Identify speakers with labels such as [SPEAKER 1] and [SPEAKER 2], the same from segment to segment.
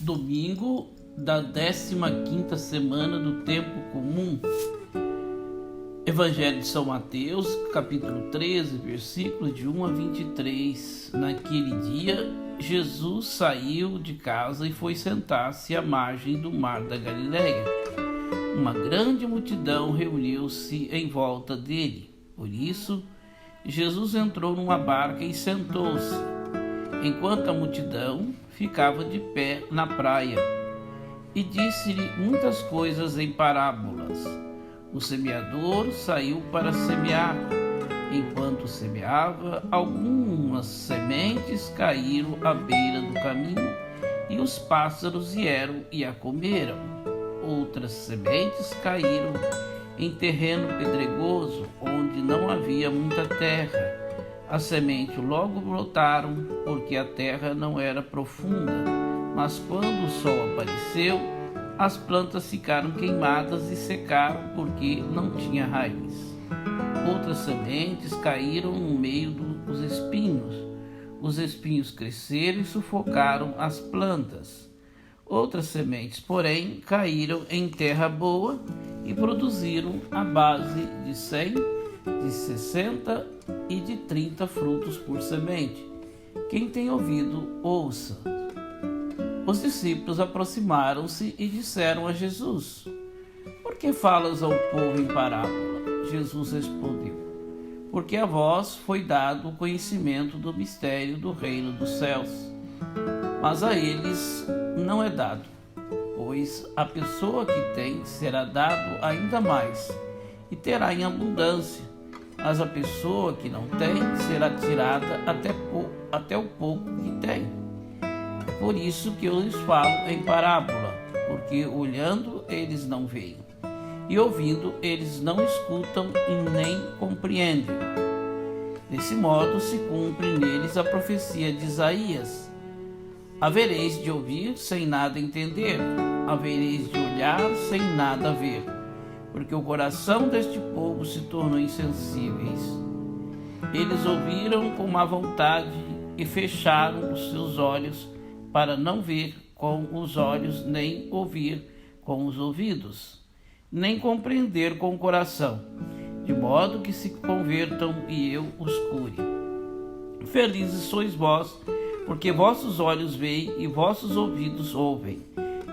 [SPEAKER 1] Domingo da 15ª semana do Tempo Comum. Evangelho de São Mateus, capítulo 13, versículos de 1 a 23. Naquele dia, Jesus saiu de casa e foi sentar-se à margem do mar da Galileia. Uma grande multidão reuniu-se em volta dele. Por isso, Jesus entrou numa barca e sentou-se, enquanto a multidão ficava de pé na praia, e disse-lhe muitas coisas em parábolas. O semeador saiu para semear. Enquanto semeava, algumas sementes caíram à beira do caminho, e os pássaros vieram e a comeram. Outras sementes caíram em terreno pedregoso, onde não havia muita terra. As sementes logo brotaram, porque a terra não era profunda, mas quando o sol apareceu, as plantas ficaram queimadas e secaram, porque não tinha raiz. Outras sementes caíram no meio dos espinhos. Os espinhos cresceram e sufocaram as plantas. Outras sementes, porém, caíram em terra boa e produziram a base de 100, de 60 e de 30 frutos por semente. Quem tem ouvido, ouça. Os discípulos aproximaram-se e disseram a Jesus: Por que falas ao povo em parábola? Jesus respondeu: Porque a vós foi dado o conhecimento do mistério do reino dos céus, mas a eles não é dado, pois a pessoa que tem será dado ainda mais, e terá em abundância, mas a pessoa que não tem será tirada até o pouco que tem. É por isso que eu lhes falo em parábola, porque olhando eles não veem, e ouvindo eles não escutam e nem compreendem. Desse modo se cumpre neles a profecia de Isaías: Havereis de ouvir sem nada entender, havereis de olhar sem nada ver, porque o coração deste povo se tornou insensíveis. Eles ouviram com má vontade e fecharam os seus olhos, para não ver com os olhos, nem ouvir com os ouvidos, nem compreender com o coração, de modo que se convertam e eu os cure. Felizes sois vós, porque vossos olhos veem e vossos ouvidos ouvem.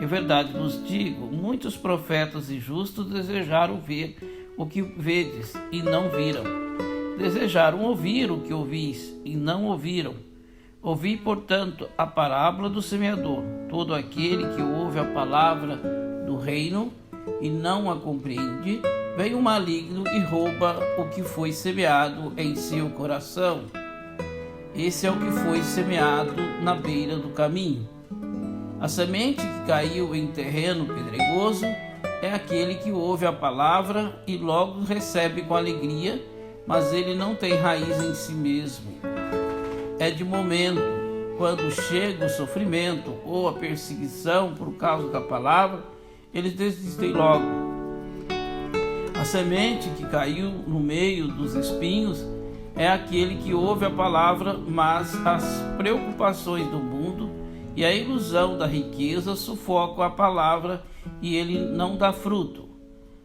[SPEAKER 1] Em verdade vos digo, muitos profetas e justos desejaram ver o que vedes e não viram. Desejaram ouvir o que ouvis e não ouviram. Ouvi, portanto, a parábola do semeador. Todo aquele que ouve a palavra do reino e não a compreende, vem o maligno e rouba o que foi semeado em seu coração. Esse é o que foi semeado na beira do caminho. A semente que caiu em terreno pedregoso é aquele que ouve a palavra e logo recebe com alegria, mas ele não tem raiz em si mesmo. É de momento. Quando chega o sofrimento ou a perseguição por causa da palavra, eles desistem logo. A semente que caiu no meio dos espinhos é aquele que ouve a palavra, mas as preocupações do mundo e a ilusão da riqueza sufocam a palavra e ele não dá fruto.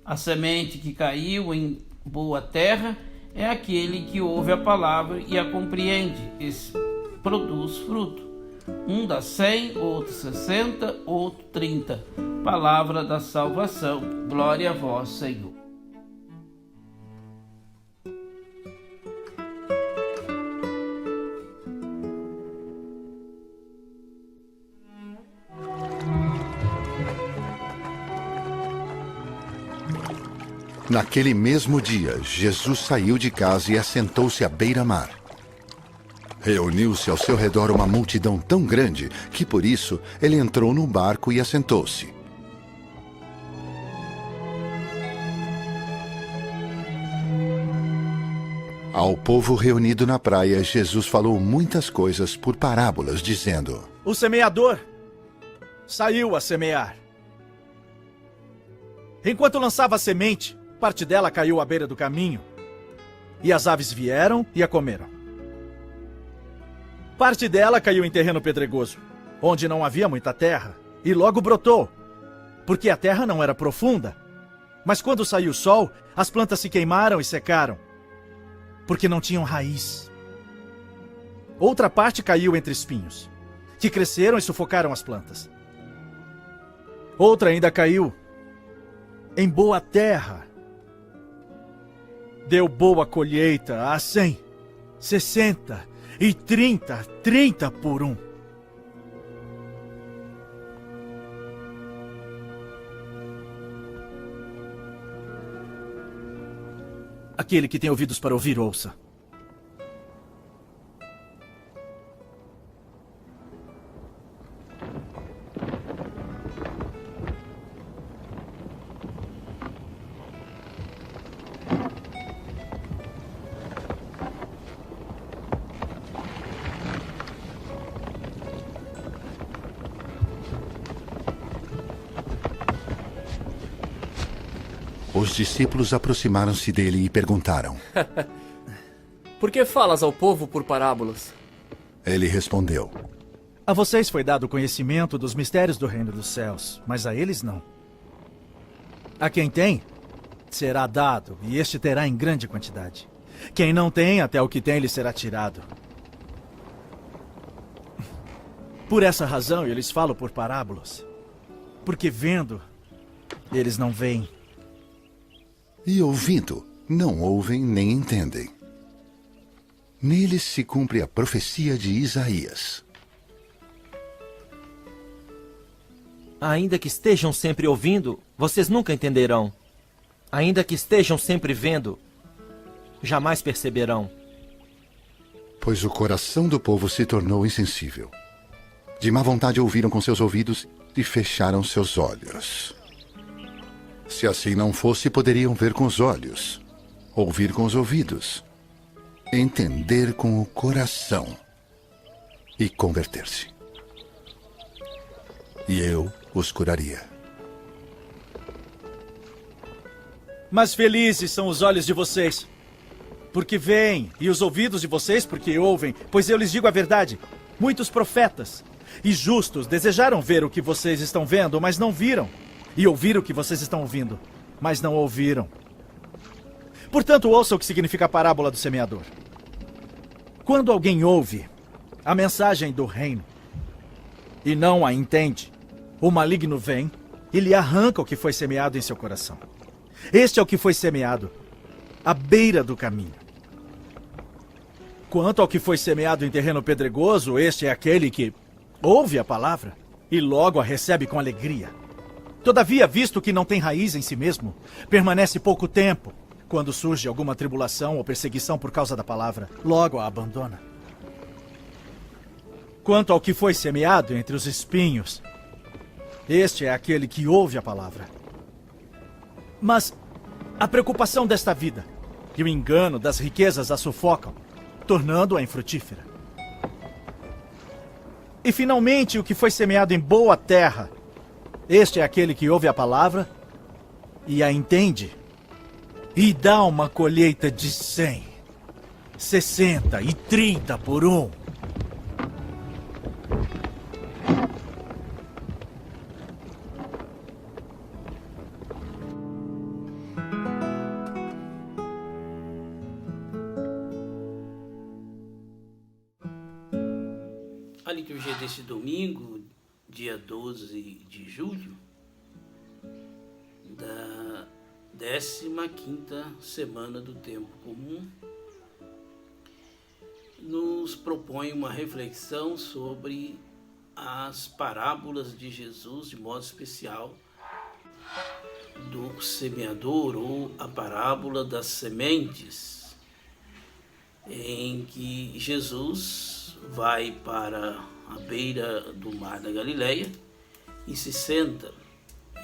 [SPEAKER 1] A semente que caiu em boa terra é aquele que ouve a palavra e a compreende. Esse produz fruto. Um dá 100, outro 60, outro 30. Palavra da salvação. Glória a vós, Senhor.
[SPEAKER 2] Naquele mesmo dia, Jesus saiu de casa e assentou-se à beira-mar. Reuniu-se ao seu redor uma multidão tão grande que, por isso, ele entrou no barco e assentou-se. Ao povo reunido na praia, Jesus falou muitas coisas por parábolas, dizendo:
[SPEAKER 3] O semeador saiu a semear. Enquanto lançava a semente, parte dela caiu à beira do caminho, e as aves vieram e a comeram. Parte dela caiu em terreno pedregoso, onde não havia muita terra, e logo brotou, porque a terra não era profunda. Mas quando saiu o sol, as plantas se queimaram e secaram, porque não tinham raiz. Outra parte caiu entre espinhos, que cresceram e sufocaram as plantas. Outra ainda caiu em boa terra. Deu boa colheita a 100, 60 e 30 por um. Aquele que tem ouvidos para ouvir, ouça.
[SPEAKER 2] Os discípulos aproximaram-se dele e perguntaram.
[SPEAKER 4] Por que falas ao povo por parábolas?
[SPEAKER 2] Ele respondeu.
[SPEAKER 3] A vocês foi dado o conhecimento dos mistérios do reino dos céus, mas a eles não. A quem tem, será dado, e este terá em grande quantidade. Quem não tem, até o que tem lhe será tirado. Por essa razão, eu lhes falo por parábolas. Porque vendo, eles não veem.
[SPEAKER 2] E ouvindo, não ouvem nem entendem. Neles se cumpre a profecia de Isaías.
[SPEAKER 5] Ainda que estejam sempre ouvindo, vocês nunca entenderão. Ainda que estejam sempre vendo, jamais perceberão.
[SPEAKER 2] Pois o coração do povo se tornou insensível. De má vontade ouviram com seus ouvidos e fecharam seus olhos. Se assim não fosse, poderiam ver com os olhos, ouvir com os ouvidos, entender com o coração e converter-se. E eu os curaria.
[SPEAKER 3] Mas felizes são os olhos de vocês, porque veem, e os ouvidos de vocês porque ouvem, pois eu lhes digo a verdade. Muitos profetas e justos desejaram ver o que vocês estão vendo, mas não viram. E ouvir o que vocês estão ouvindo, mas não ouviram. Portanto, ouça o que significa a parábola do semeador. Quando alguém ouve a mensagem do reino e não a entende, o maligno vem e lhe arranca o que foi semeado em seu coração. Este é o que foi semeado à beira do caminho. Quanto ao que foi semeado em terreno pedregoso, este é aquele que ouve a palavra e logo a recebe com alegria. Todavia, visto que não tem raiz em si mesmo, permanece pouco tempo. Quando surge alguma tribulação ou perseguição por causa da palavra, logo a abandona. Quanto ao que foi semeado entre os espinhos, este é aquele que ouve a palavra. Mas a preocupação desta vida e o engano das riquezas a sufocam, tornando-a infrutífera. E finalmente, o que foi semeado em boa terra, este é aquele que ouve a palavra e a entende e dá uma colheita de 100, 60 e 30 por um.
[SPEAKER 1] A liturgia deste domingo, dia 12 de julho, da 15ª semana do Tempo Comum, nos propõe uma reflexão sobre as parábolas de Jesus, de modo especial, do semeador, ou a parábola das sementes, em que Jesus vai para a beira do mar da Galileia e se senta,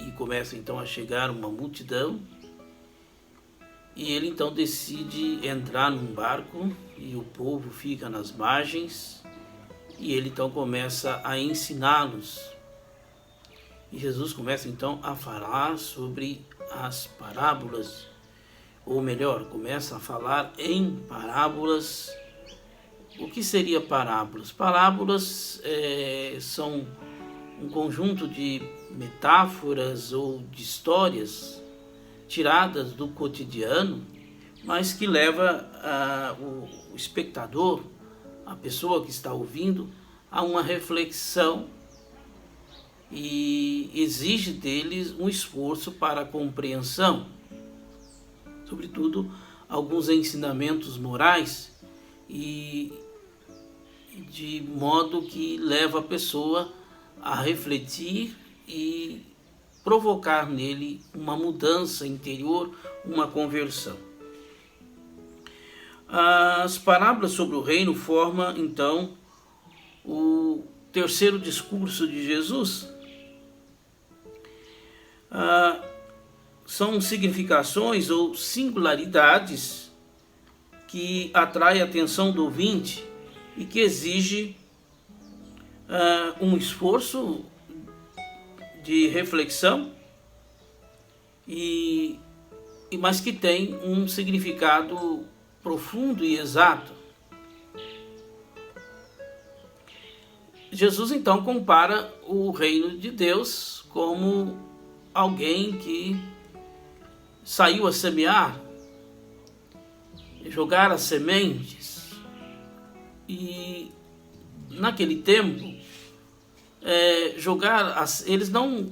[SPEAKER 1] e começa então a chegar uma multidão, e ele então decide entrar num barco e o povo fica nas margens, e ele então começa a ensiná-los. E Jesus começa então a falar sobre as parábolas, ou melhor, começa a falar em parábolas. O que seria parábolas? Parábolas são um conjunto de metáforas ou de histórias tiradas do cotidiano, mas que leva o espectador, a pessoa que está ouvindo, a uma reflexão e exige deles um esforço para a compreensão, sobretudo alguns ensinamentos morais, e de modo que leva a pessoa a refletir e provocar nele uma mudança interior, uma conversão. As parábolas sobre o reino formam, então, o terceiro discurso de Jesus. São significações ou singularidades que atraem a atenção do ouvinte e que exige um esforço de reflexão, mas que tem um significado profundo e exato. Jesus então compara o reino de Deus como alguém que saiu a semear, jogar as sementes, e naquele tempo eles não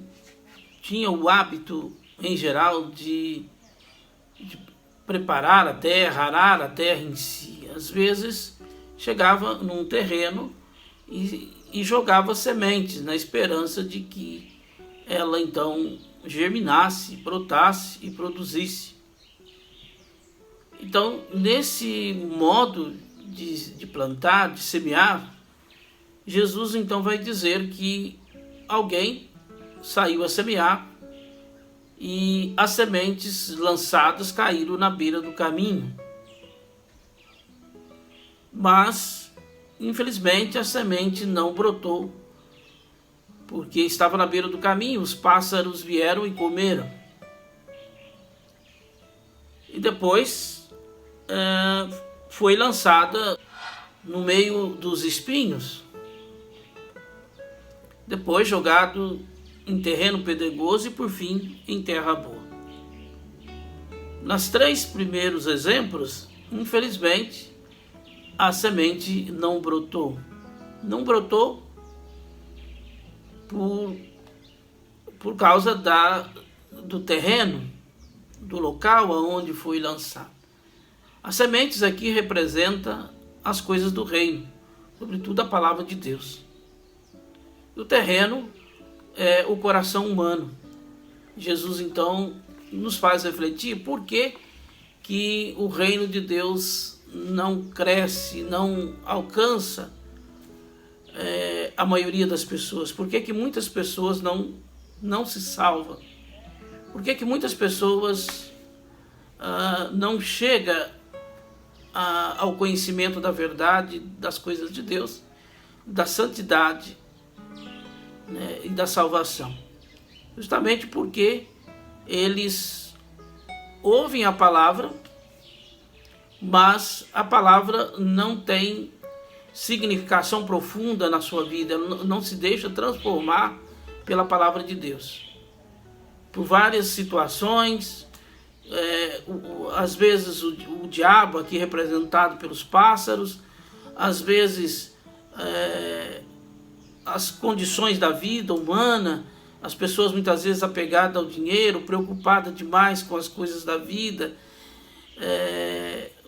[SPEAKER 1] tinham o hábito em geral de preparar a terra, arar a terra em si. Às vezes chegava num terreno e jogava sementes na esperança de que ela então germinasse, brotasse e produzisse. Então, nesse modo de plantar, de semear, Jesus então vai dizer que alguém saiu a semear e as sementes lançadas caíram na beira do caminho. Mas, infelizmente, a semente não brotou, porque estava na beira do caminho, os pássaros vieram e comeram. E depois foi lançada no meio dos espinhos, depois jogado em terreno pedregoso e por fim em terra boa. Nas três primeiros exemplos, infelizmente, a semente não brotou. Não brotou por causa do terreno, do local aonde foi lançado. As sementes aqui representam as coisas do reino, sobretudo a palavra de Deus. E o terreno é o coração humano. Jesus então nos faz refletir por que o reino de Deus não cresce, não alcança a maioria das pessoas. Por que muitas pessoas não se salvam? Por que muitas pessoas não chegam ao conhecimento da verdade, das coisas de Deus, da santidade, né, e da salvação? Justamente porque eles ouvem a palavra, mas a palavra não tem significação profunda na sua vida, não se deixa transformar pela palavra de Deus. Por várias situações, às vezes o diabo, aqui representado pelos pássaros, às vezes as condições da vida humana, as pessoas muitas vezes apegadas ao dinheiro, preocupadas demais com as coisas da vida,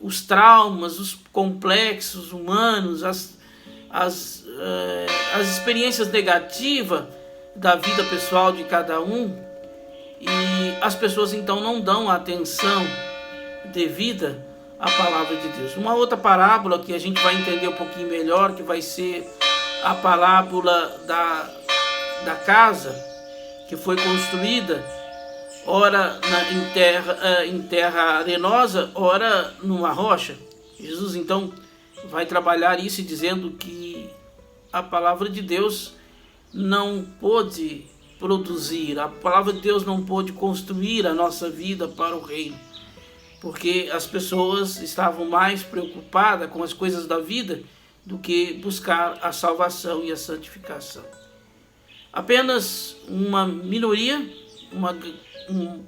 [SPEAKER 1] os traumas, os complexos humanos, as experiências negativas da vida pessoal de cada um, e as pessoas então não dão a atenção devida à palavra de Deus. Uma outra parábola que a gente vai entender um pouquinho melhor, que vai ser a parábola da casa que foi construída, ora em terra arenosa, ora numa rocha. Jesus então vai trabalhar isso dizendo que a palavra de Deus não pôde produzir, a palavra de Deus não pôde construir a nossa vida para o reino, porque as pessoas estavam mais preocupadas com as coisas da vida do que buscar a salvação e a santificação. Apenas uma minoria,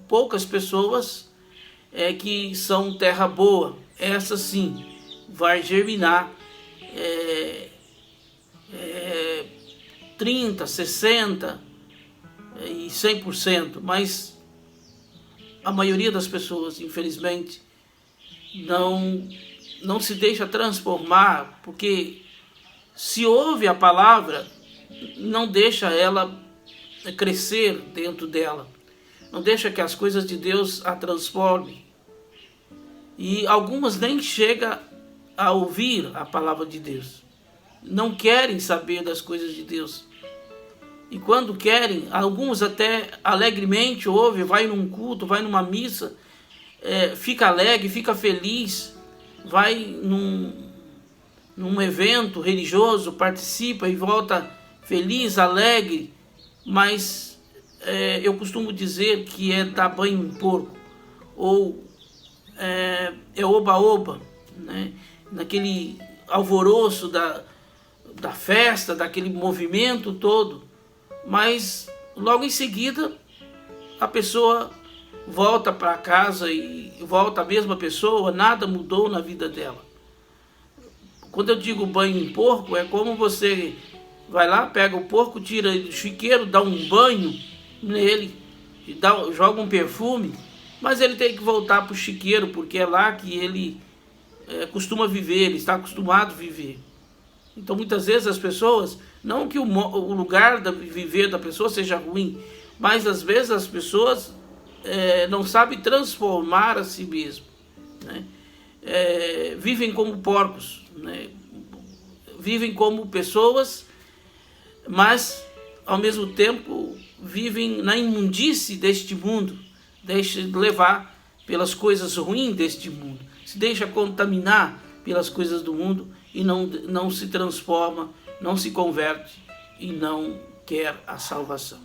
[SPEAKER 1] poucas pessoas que são terra boa. Essa sim vai germinar 30, 60 e 100%, mas a maioria das pessoas, infelizmente, não se deixa transformar, porque se ouve a palavra, não deixa ela crescer dentro dela, não deixa que as coisas de Deus a transformem. E algumas nem chegam a ouvir a palavra de Deus, não querem saber das coisas de Deus. E quando querem, alguns até alegremente ouvem, vai num culto, vai numa missa, fica alegre, fica feliz, vai num evento religioso, participa e volta feliz, alegre, mas eu costumo dizer que dar banho em porco, ou oba-oba, né? Naquele alvoroço da festa, daquele movimento todo, mas logo em seguida a pessoa volta para casa e volta a mesma pessoa, nada mudou na vida dela. Quando eu digo banho em porco, é como você vai lá, pega o porco, tira do chiqueiro, dá um banho nele, joga um perfume, mas ele tem que voltar para o chiqueiro, porque é lá que ele costuma viver, ele está acostumado a viver. Então muitas vezes as pessoas, não que o lugar de viver da pessoa seja ruim, mas às vezes as pessoas não sabem transformar a si mesmo, né? Vivem como porcos, né? Vivem como pessoas, mas ao mesmo tempo vivem na imundície deste mundo, deixa levar pelas coisas ruins deste mundo, se deixa contaminar pelas coisas do mundo e não se transforma, não se converte e não quer a salvação.